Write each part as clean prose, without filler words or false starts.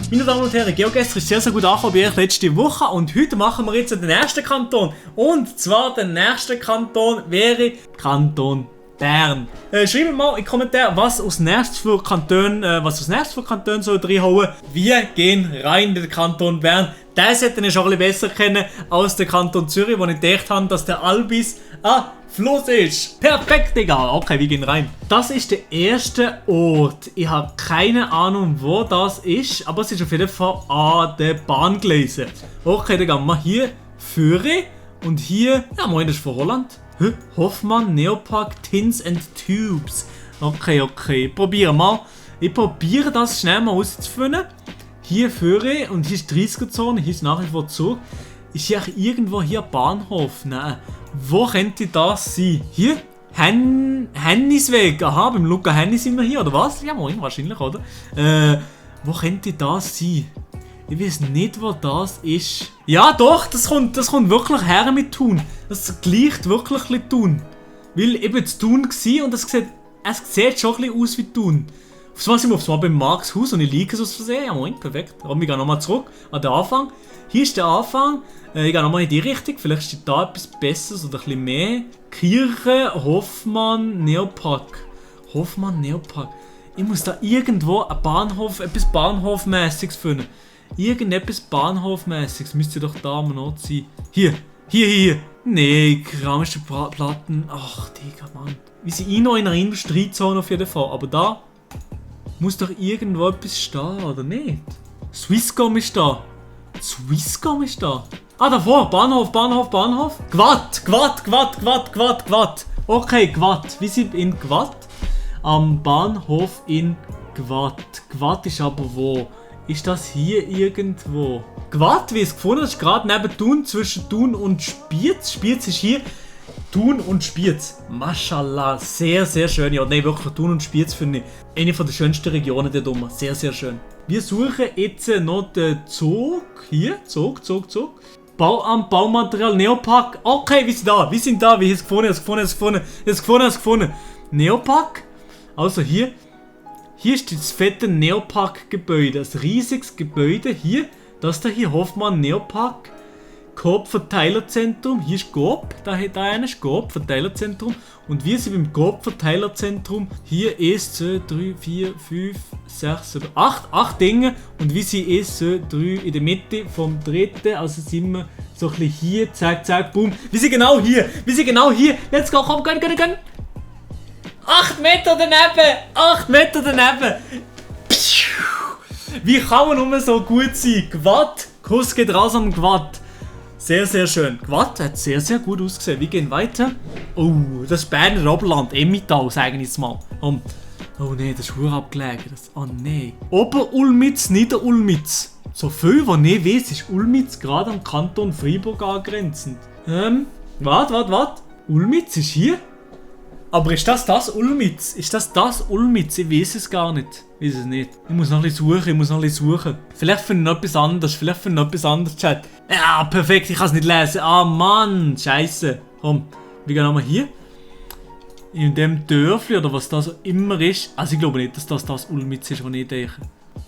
Meine Damen und Herren, GeoGuessr ist sehr, sehr gut angekommen bei euch letzte Woche und heute machen wir jetzt den nächsten Kanton. Und zwar der nächste Kanton wäre Kanton Bern. Schreibt mal in die Kommentare, was aus nächstes für Kanton soll reinhauen. Wir gehen rein in den Kanton Bern. Das hätte ich schon ein bisschen besser kennen als der Kanton Zürich, wo ich gedacht habe, dass der Albis ein Fluss ist. Perfekt, Digga. Okay, wir gehen rein. Das ist der erste Ort. Ich habe keine Ahnung, wo das ist, aber es ist auf jeden Fall an den Bahngleisen. Okay, Digga, mal hier führe und hier, ja moin, das ist von Holland. Hoffmann Neopark Tins and Tubes. Okay, probiere mal. Ich probiere das schnell mal auszufinden. Hier führe und hier ist die 30er-Zone, hier ist nach wie vor Zug. Ist hier irgendwo hier Bahnhof? Nein. Wo könnte das sein? Hier? Hennisweg. Aha, beim Luca Hennis sind wir hier, oder was? Ja, moin, wahrscheinlich, oder? Wo könnte das sein? Ich weiß nicht, wo das ist. Ja, doch, das kommt wirklich her mit Thun. Das gleicht wirklich mit Thun. Weil ich war in Thun und es sieht schon ein bisschen aus wie Thun. Auf was sind wir beim Marks Haus und ich liege es aus Versehen. Ja, moin, perfekt. Aber wir gehen nochmal zurück an den Anfang. Hier ist der Anfang. Ich gehe nochmal in die Richtung. Vielleicht steht da etwas Besseres oder ein bisschen mehr. Kirche Hoffmann Neopark. Hoffmann Neopark. Ich muss da irgendwo ein Bahnhof, etwas Bahnhofmäßiges finden. Irgendetwas Bahnhofmäßiges müsste doch da am Not sein. Hier. Nee, keramische Platten. Ach, Digga, Mann. Wir sind noch in einer Industriezone auf jeden Fall. Aber da muss doch irgendwo etwas stehen, oder nicht? Swisscom ist da. Ah, davor. Bahnhof. Gwatt. Okay, Gwatt. Wir sind in Gwatt. Am Bahnhof in Gwatt. Gwatt ist aber wo? Ist das hier irgendwo? Gwatt, wie es gefunden ist, gerade neben Thun, zwischen Thun und Spiez. Spiez ist hier. Thun und Spiez. Maschallah, sehr, sehr schön. Ja, nein, wirklich, Thun und Spiez finde ich eine der schönsten Regionen der Dumme. Sehr, sehr schön. Wir suchen jetzt noch den Zug. Hier, Zug. Bauamt, Baumaterial, Neopark. Okay, wir sind da. Wir haben es gefunden. Neopark. Also hier. Hier ist das fette Neopark-Gebäude. Ein riesiges Gebäude. Hier. Das da hier, Hoffmann Neopark. Coop-Verteilerzentrum. Hier ist Coop. Da ist Coop-Verteilerzentrum. Und wir sind beim Coop-Verteilerzentrum. Hier 1, 2, 3, 4, 5, 6, 7, 8. 8 Dinge. Und wir sind 1, 2, 3 in der Mitte vom dritten. Also sind wir so ein bisschen hier. Zack, boom. Wir sind genau hier. Let's go, komm, gönn. 8 Meter daneben. Wie kann man nur so gut sein? Gwatt. Kuss geht raus am Gwatt. Sehr, sehr schön. Gwatt hat sehr, sehr gut ausgesehen. Wir gehen weiter. Oh, das Berner Oberland. Emmental, sagen wir jetzt mal. Oh nee, das ist verdammt abgelegen. Oh nee. Ober-Ulmitz, Nieder-Ulmitz. So viel, was ich weiß, ist Ulmitz gerade am Kanton Freiburg angrenzend. Warte. Ulmitz ist hier? Aber ist das Ulmitz? Ich weiß es gar nicht. Ich muss noch ein bisschen suchen. Vielleicht finde ich noch etwas anderes, Chat. Ja, perfekt, ich kann es nicht lesen. Ah, Mann, scheiße. Komm, wir gehen nochmal hier. In dem Dörfli oder was das immer ist. Also ich glaube nicht, dass das Ulmitz ist, was ich denke.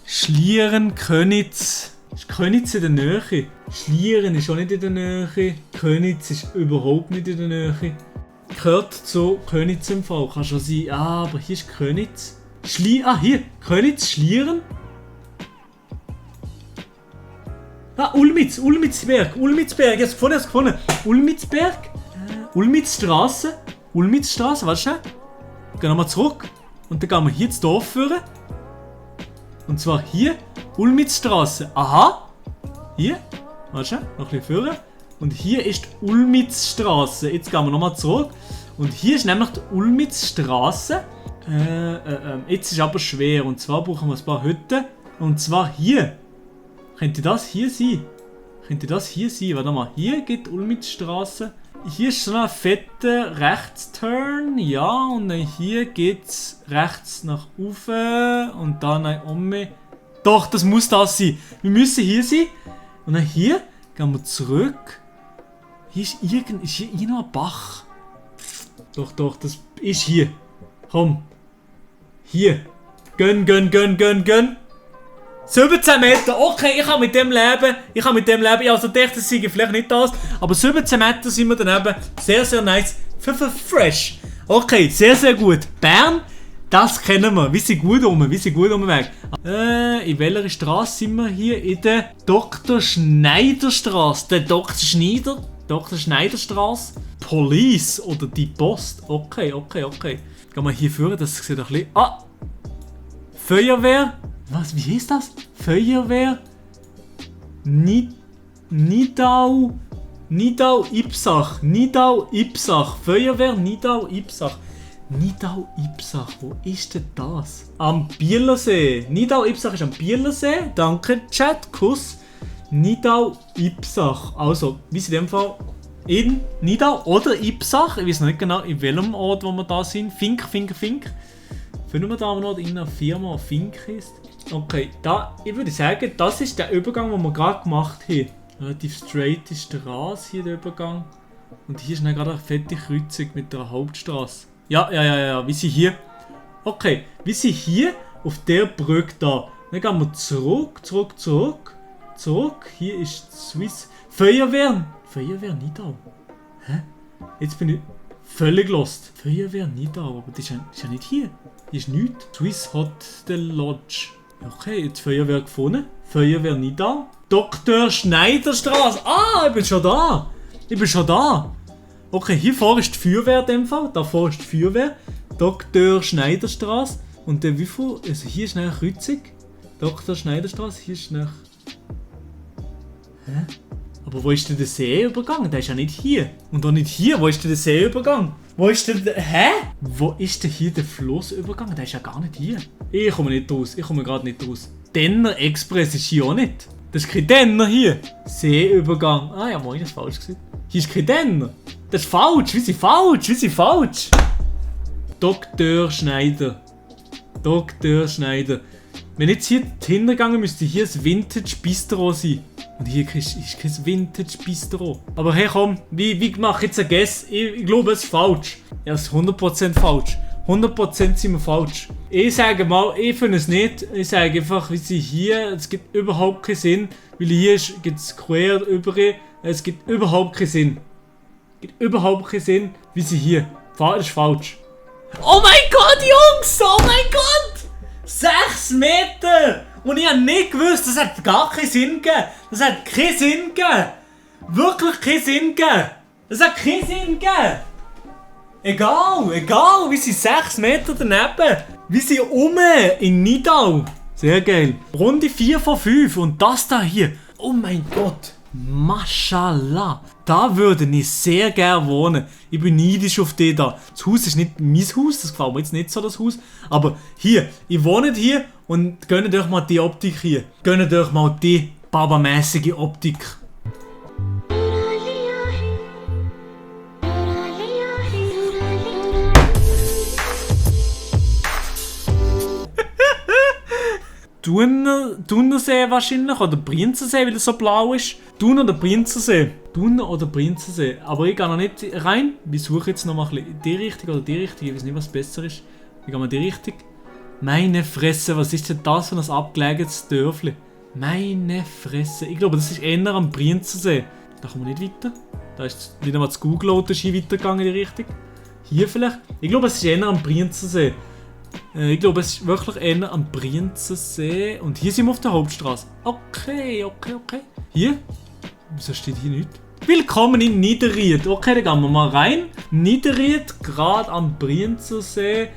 Schlieren, Könitz. Ist Könitz in der Nähe? Schlieren ist auch nicht in der Nähe. Könitz ist überhaupt nicht in der Nähe. Gehört zu Könitz im Fall. Kann schon sein. Ah, aber hier ist Könitz. Hier. Könitz, Schlieren. Ah, Ulmitzberg. Ich hab's gefunden. Ulmitzberg. Ulmitzstraße, warte schnell. Gehen wir mal zurück. Und dann gehen wir hier ins Dorf führen. Und zwar hier. Ulmitzstraße. Aha. Hier. Warte schnell. Noch ein bisschen führen. Und hier ist die Ulmitzstraße. Jetzt gehen wir nochmal zurück. Und hier ist nämlich die Ulmitzstraße. Jetzt ist aber schwer. Und zwar brauchen wir ein paar Hütten. Und zwar hier. Könnte das hier sein? Warte mal. Hier geht die Ulmitzstraße. Hier ist so ein fetter Rechtsturn. Ja, und dann hier geht's rechts nach oben. Und dann um. Doch, das muss das sein. Wir müssen hier sein. Und dann hier gehen wir zurück. Hier ist hier noch ein Bach. Doch, das ist hier. Komm. Hier. Gönn. 17 Meter, okay, ich kann mit dem leben. Ich habe also gedacht, das sei vielleicht nicht das. Aber 17 Meter sind wir daneben. Sehr, sehr nice. Fresh. Okay, sehr, sehr gut. Bern, das kennen wir. Wir sind gut weg. In welcher Straße sind wir hier? In der Dr. Schneiderstraße. Der Dr. Schneiderstraße. Police oder die Post. Okay. Gehen wir hier führen, das sieht ein bisschen... Ah! Feuerwehr. Was, wie heißt das? Feuerwehr. Nidau Ipsach. Feuerwehr Nidau Ipsach. Wo ist denn das? Am Bielernsee. Nidau Ipsach ist am Bielernsee. Danke, Chat. Kuss. Nidau Ipsach. Also, wie sie in dem Fall in Nidau oder Ipsach. Ich weiß nicht genau, in welchem Ort wo wir da sind. Fink. Finden wir da noch in einer Firma Fink ist. Okay, da, ich würde sagen, das ist der Übergang, den wir gerade gemacht haben. Relativ straight ist Straße hier der Übergang. Und hier ist dann gerade eine fette Kreuzung mit der Hauptstraße. Ja, wie sie hier. Okay, wie sie hier auf der Brücke da. Dann gehen wir zurück. Hier ist Swiss. Feuerwehr Nidau. Hä? Jetzt bin ich völlig lost. Feuerwehr Nidau, aber das ist ja nicht hier. Hier ist nichts. Swiss Hotel Lodge. Okay, jetzt Feuerwehr gefunden. Feuerwehr Nidau. Dr. Schneiderstraße. Ah, ich bin schon da. Okay, hier vorne ist die Feuerwehr in dem Fall. Da vorne ist die Feuerwehr. Dr. Schneiderstraße. Und der wie viel? Also hier ist eine Kreuzung. Dr. Schneiderstraße. Hier ist eine... Hä? Aber wo ist denn der Seeübergang? Der ist ja nicht hier. Und auch nicht hier. Wo ist denn der Seeübergang? Wo ist denn der... Hä? Wo ist denn hier der Flussübergang? Der ist ja gar nicht hier. Ich komme nicht raus. Gerade nicht raus. Denner Express ist hier auch nicht. Das ist kein Denner hier. Seeübergang. Ah ja, moin, das ist falsch gewesen. Hier ist kein Denner. Das ist falsch. Wie sind falsch? Dr. Schneider. Wenn jetzt hier hintergegangen müsste hier ein Vintage Bistro sein. Und hier ist kein Vintage Bistro. Aber hey komm, wie mache ich jetzt ein Guess? Ich glaube es ist falsch. Ja, es ist 100% falsch. 100% sind wir falsch. Ich sage mal, ich finde es nicht. Ich sage einfach, wie sie hier, es gibt überhaupt keinen Sinn. Weil hier gibt es quer über. Es gibt überhaupt keinen Sinn. Wie sie hier. Das ist falsch. Oh mein Gott, Jungs! Oh mein Gott! 6 Meter! Und ich habe nicht gewusst, das hat gar keinen Sinn gegeben. Wirklich keinen Sinn gegeben. Egal, wir sind 6 Meter daneben. Wir sind in Nidau. Sehr geil. Runde 4 von 5 und das da hier. Oh mein Gott. Mashallah. Da würde ich sehr gerne wohnen. Ich bin neidisch auf die da. Das Haus ist nicht mein Haus, das gefällt mir jetzt nicht so, das Haus. Aber hier, ich wohne hier und gönnt euch mal die Optik hier. Gönnt euch mal die babamäßige Optik. Thunersee wahrscheinlich, oder Brienzensee, weil er so blau ist. Thun oder Brienzensee. Aber ich gehe noch nicht rein. Wir suchen jetzt noch mal ein bisschen die Richtung oder die Richtung. Ich weiß nicht, was besser ist. Ich gehe mal die Richtung. Meine Fresse, was ist denn das für ein abgelegenes Dörfli? Meine Fresse. Ich glaube, das ist eher am Brienzensee. Da kommen wir nicht weiter. Da ist wieder mal das Google-Auto weitergegangen in die Richtung. Hier vielleicht. Ich glaube, es ist eher am Brienzensee. Ich glaube, es ist wirklich eher am Brienzensee. Und hier sind wir auf der Hauptstraße. Okay. Hier? Wieso steht hier nichts? Willkommen in Niederried. Okay, da gehen wir mal rein. Niederried, gerade am Brienzensee.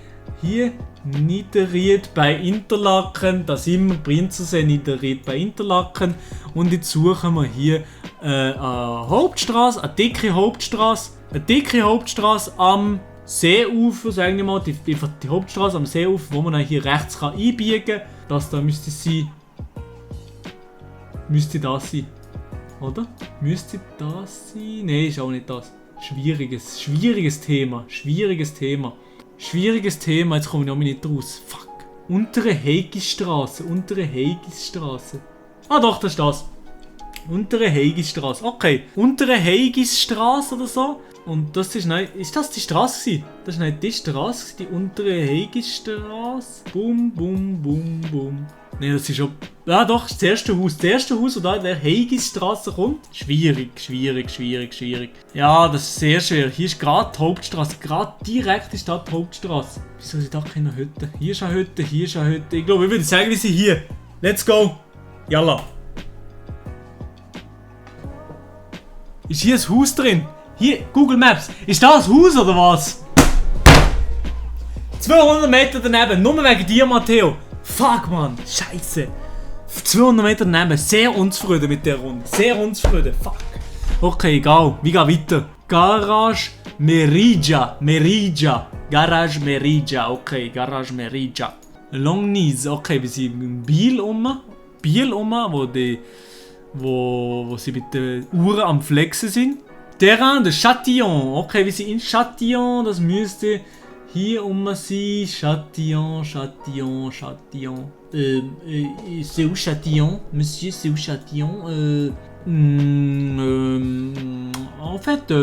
Hier, Niederried bei Interlaken. Da sind wir, Brienzensee, Niederried bei Interlaken. Und jetzt suchen wir hier eine Hauptstraße, eine dicke Hauptstraße am Seeufer, sagen wir mal, die Hauptstraße am Seeufer, wo man dann hier rechts kann einbiegen kann. Das da müsste das sein. Oder? Müsste das sein? Nein, ist auch nicht das. Schwieriges Thema. Jetzt komme ich auch nicht raus. Fuck. Untere Heigisstraße. Ah doch, das ist das. Untere Heigisstraße. Okay. Untere Heigisstraße oder so. Und das ist nein. Ist das die Straße gewesen? Das ist nicht die Straße, die untere Heigisstraße. Bum. Nein, das ist schon. Ja doch, das erste Haus. Das erste Haus, das da in der Heigisstraße kommt. Schwierig. Ja, das ist sehr schwer. Hier ist gerade die Hauptstraße. Gerade direkt ist da die Hauptstraße. Wieso sind da keine Hütte? Hier ist eine Hütte, hier ist eine Hütte. Ich glaube, ich würde sagen, wir sind hier. Let's go. Yalla. Ist hier ein Haus drin? Hier, Google Maps. Ist das ein Haus oder was? 200 Meter daneben. Nur wegen dir, Matteo. Fuck, man. Scheiße. 200 Meter daneben. Sehr unzufrieden mit der Runde. Sehr unzufrieden. Fuck. Okay, egal. Wir gehen weiter. Garage Merija. Garage Merija. Okay, Garage Merija. Longnies. Okay, wir sind in Biel wo sie mit den Uhren am Flexen sind. Terrain de Châtillon. Okay, wir sind in Châtillon. Das müsste hier sein. Châtillon. C'est où Châtillon? Monsieur, c'est où Châtillon? En fait,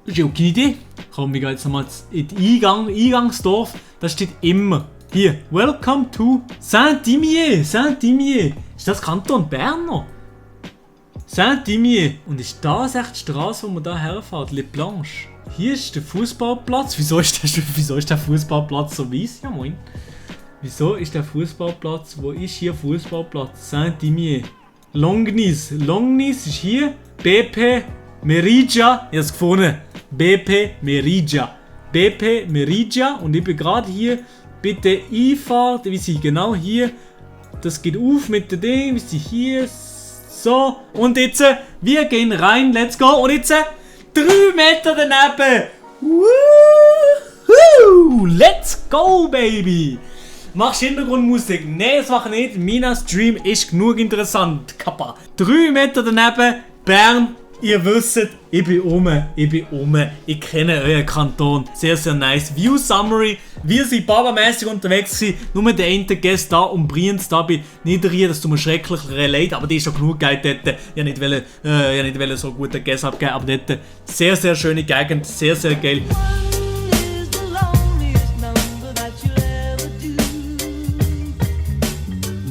j'ai aucune Idee. Komm, wir gehen jetzt nochmal in den Eingangsdorf. Da steht immer. Hier, Welcome to Saint-Imier. Ist das Kanton Bern noch? Saint-Imier. Und ist das echt die Straße, wo man da herfährt? Les Planches. Hier ist der Fußballplatz. Wieso ist der Fußballplatz so weiss? Ja, moin. Wieso ist der Fußballplatz? Wo ist hier Fußballplatz? Saint-Imier. Longnies ist hier. BP Merija. Ich hab's gefunden. BP Merija. Und ich bin gerade hier. Bitte Einfahrt. Wir sind genau hier. Das geht auf mit dem Ding. Wir sind hier. So. Und jetzt, wir gehen rein. Let's go. Und jetzt 3 Meter daneben. Woohoo! Let's go, baby. Machst du Hintergrundmusik? Nein, das mache ich nicht. Mein Stream ist genug interessant. Kappa. 3 Meter daneben, Bern. Ihr wisst, ich bin um. Ich kenne euren Kanton. Sehr, sehr nice. View Summary. Wir sind babamäßig unterwegs gewesen. Nur der eine Gast da und Brienz da bei Niederried. Das tut mir schrecklich leid, aber die ist schon genug geil dort. Ich wollte nicht so guten Gast abgeben, aber dort sehr, sehr schöne Gegend. Sehr, sehr geil.